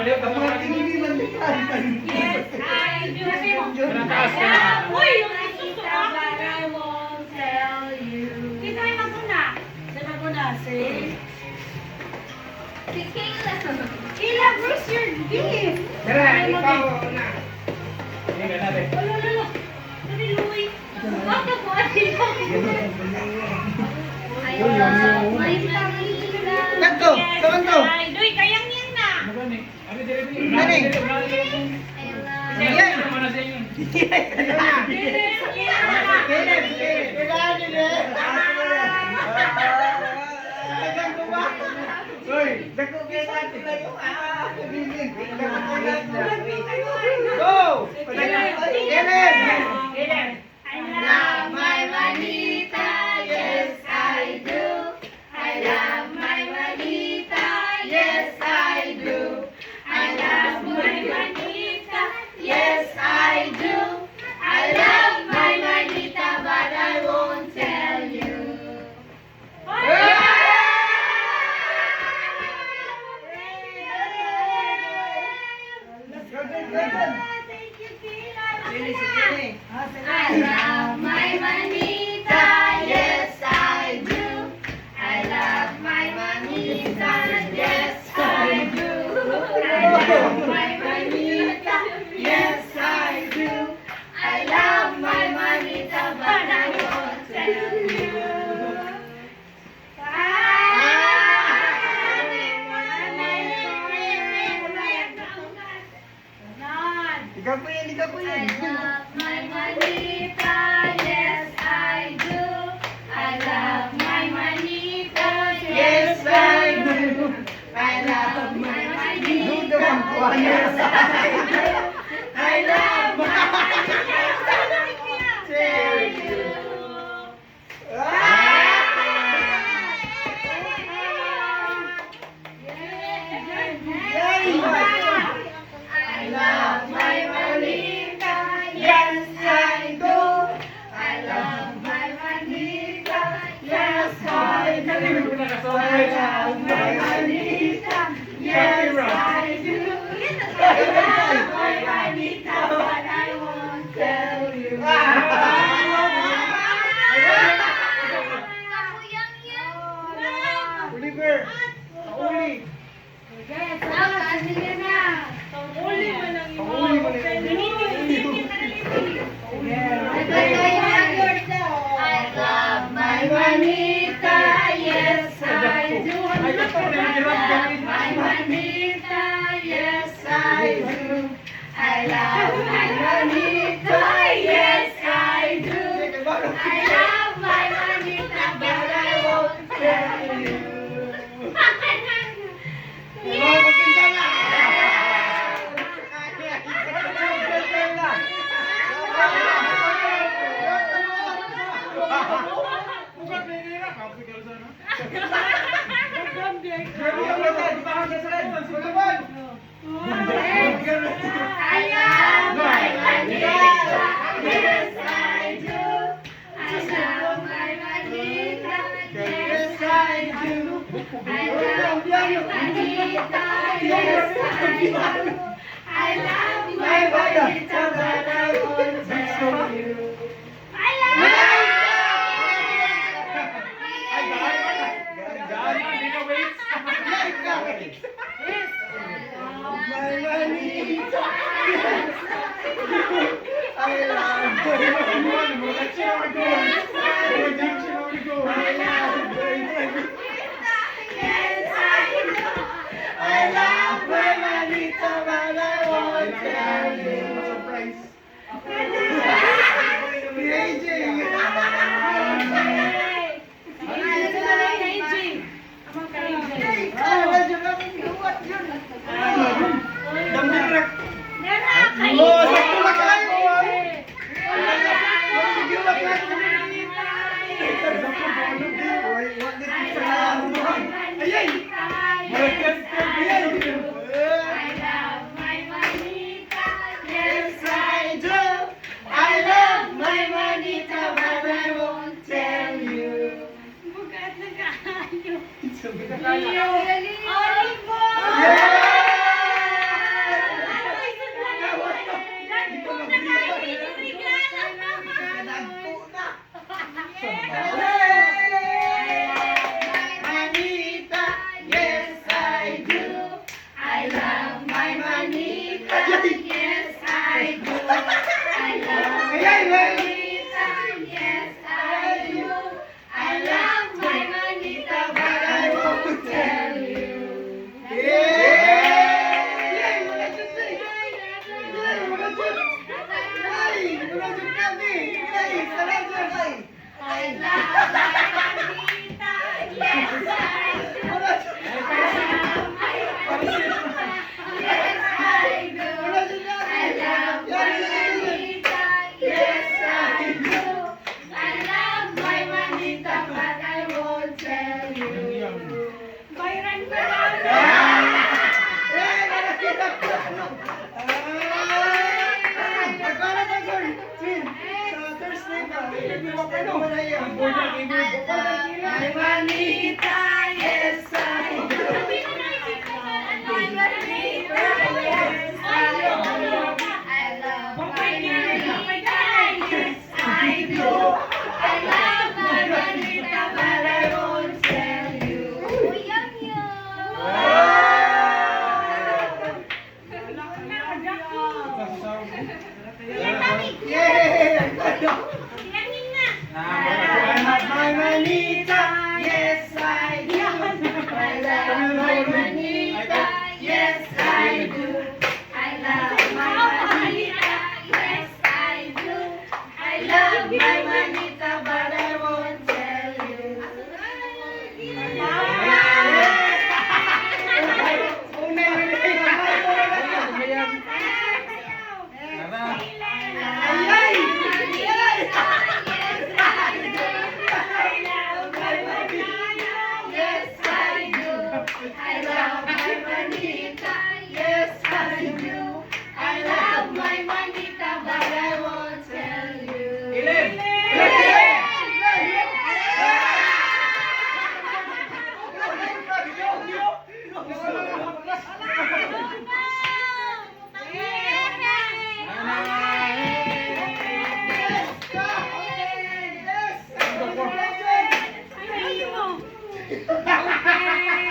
Yes, I do. Uy, yung isusuka. But I won't tell you. Kita ay maguna. Sa maguna, say. Si Kayla. Kayla, where's your gift? Tara, ikaw na. Lolo. Sabi, Louie. Bakit mo? Ayun. May Manila. Kanto, kanto. Ay, Doy, kayang yan na. Nani? Go! I love my Manita, yes I do. I love my Manita, yes I do. I love my Manita, yes I do. I love my Manita, but I won't tell you. Thank you, Kayla. I love my Manita, yes I do. I love my Manita, yes I do. I love my Manita, yes I do. I love my Manita, but I won't tell you. Ikaw po yan, ikaw po yan. I love my Manita, yes I do. I love my Manita, yes I do. I love my Manita, yes I do. I love my Manita, tell you. I love my Manita, yes I do. I love my Manita, yes I do. I love my Manita, yes I do. I love my Manita, but I won't tell you. Oliver! Uli! Yes, kasi na. Uli mo lang yung Uli mo lang I love my Manita, yes I do. I love my Manita, yes I do. I love my Manita, yes I do. I love my Manita, but I won't tell you. I love my Manita, yes I do. I love my Manita, yes I do. I love my Manita, yes I do. I love my Manita, but I won't tell you. I love My Manita! I love I love my Manita, but I won't tell you. Oliver! My manita, yes I do. My manita, yes I do. I love my manita, yes I do. I love my manita, but I won't tell you. Yum yum. Yay! Bilangin na. I love my manita, yes I do. I love my manita, yes I do. I love my manita, yes I do. I love my manita, but I won't tell you. I love